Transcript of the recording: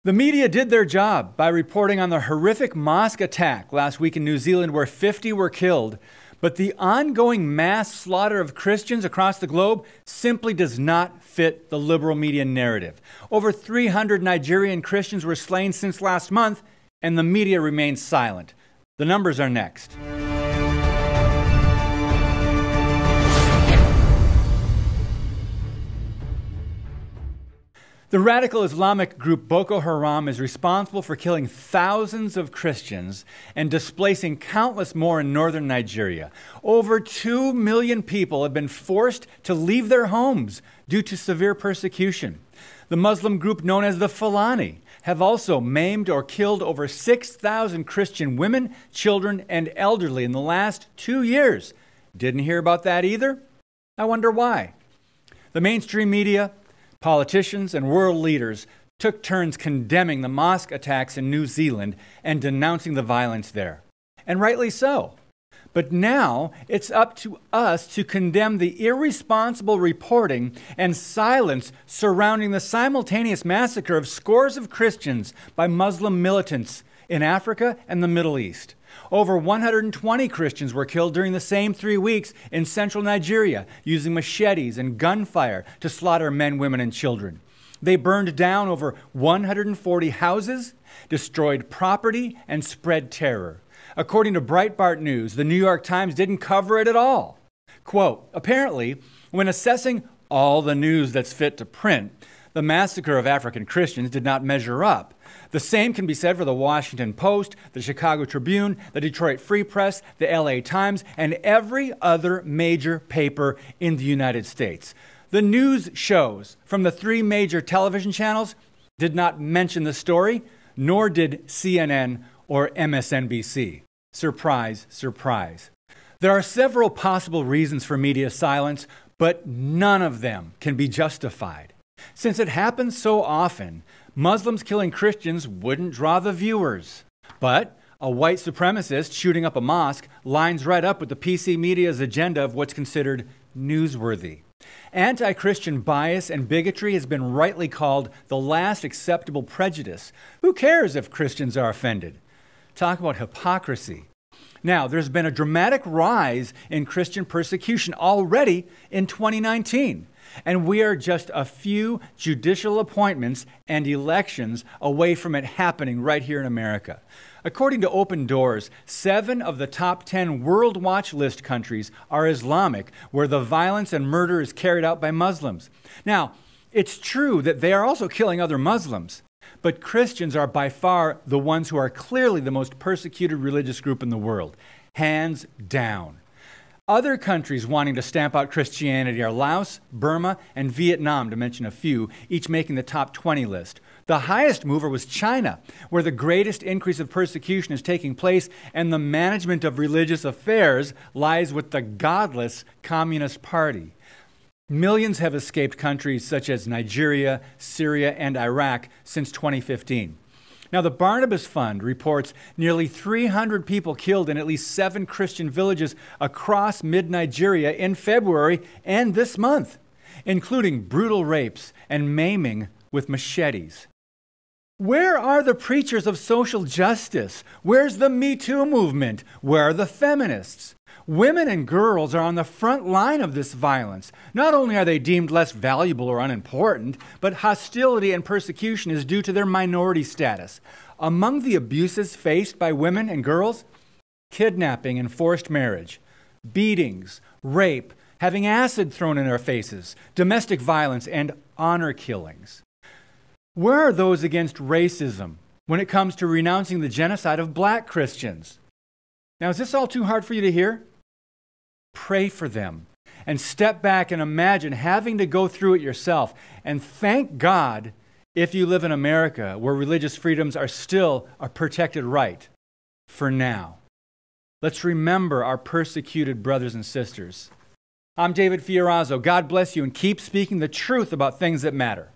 The media did their job by reporting on the horrific mosque attack last week in New Zealand where 50 were killed, but the ongoing mass slaughter of Christians across the globe simply does not fit the liberal media narrative. Over 300 Nigerian Christians were slain since last month, and the media remains silent. The numbers are next. The radical Islamic group Boko Haram is responsible for killing thousands of Christians and displacing countless more in northern Nigeria. Over 2 million people have been forced to leave their homes due to severe persecution. The Muslim group known as the Fulani have also maimed or killed over 6,000 Christian women, children, and elderly in the last 2 years. Didn't hear about that either? I wonder why. The mainstream media, politicians, and world leaders took turns condemning the mosque attacks in New Zealand and denouncing the violence there. And rightly so. But now it's up to us to condemn the irresponsible reporting and silence surrounding the simultaneous massacre of scores of Christians by Muslim militants in Africa and the Middle East. Over 120 Christians were killed during the same 3 weeks in central Nigeria using machetes and gunfire to slaughter men, women, and children. They burned down over 140 houses, destroyed property, and spread terror. According to Breitbart News, the New York Times didn't cover it at all. Quote, apparently, when assessing all the news that's fit to print, the massacre of African Christians did not measure up. The same can be said for the Washington Post, the Chicago Tribune, the Detroit Free Press, the LA Times, and every other major paper in the United States. The news shows from the 3 major television channels did not mention the story, nor did CNN or MSNBC. Surprise, surprise. There are several possible reasons for media silence, but none of them can be justified. Since it happens so often, Muslims killing Christians wouldn't draw the viewers. But a white supremacist shooting up a mosque lines right up with the PC media's agenda of what's considered newsworthy. Anti-Christian bias and bigotry has been rightly called the last acceptable prejudice. Who cares if Christians are offended? Talk about hypocrisy. Now, there's been a dramatic rise in Christian persecution already in 2019. And we are just a few judicial appointments and elections away from it happening right here in America. According to Open Doors, 7 of the top 10 World Watch List countries are Islamic, where the violence and murder is carried out by Muslims. Now, it's true that they are also killing other Muslims, but Christians are by far the ones who are clearly the most persecuted religious group in the world. Hands down. Other countries wanting to stamp out Christianity are Laos, Burma, and Vietnam, to mention a few, each making the top 20 list. The highest mover was China, where the greatest increase of persecution is taking place, and the management of religious affairs lies with the godless Communist Party. Millions have escaped countries such as Nigeria, Syria, and Iraq since 2015. Now, the Barnabas Fund reports nearly 300 people killed in at least 7 Christian villages across mid-Nigeria in February and this month, including brutal rapes and maiming with machetes. Where are the preachers of social justice? Where's the Me Too movement? Where are the feminists? Women and girls are on the front line of this violence. Not only are they deemed less valuable or unimportant, but hostility and persecution is due to their minority status. Among the abuses faced by women and girls, kidnapping and forced marriage, beatings, rape, having acid thrown in their faces, domestic violence, and honor killings. Where are those against racism when it comes to renouncing the genocide of black Christians? Now, is this all too hard for you to hear? Pray for them and step back and imagine having to go through it yourself. And thank God if you live in America where religious freedoms are still a protected right for now. Let's remember our persecuted brothers and sisters. I'm David Fiorazo. God bless you and keep speaking the truth about things that matter.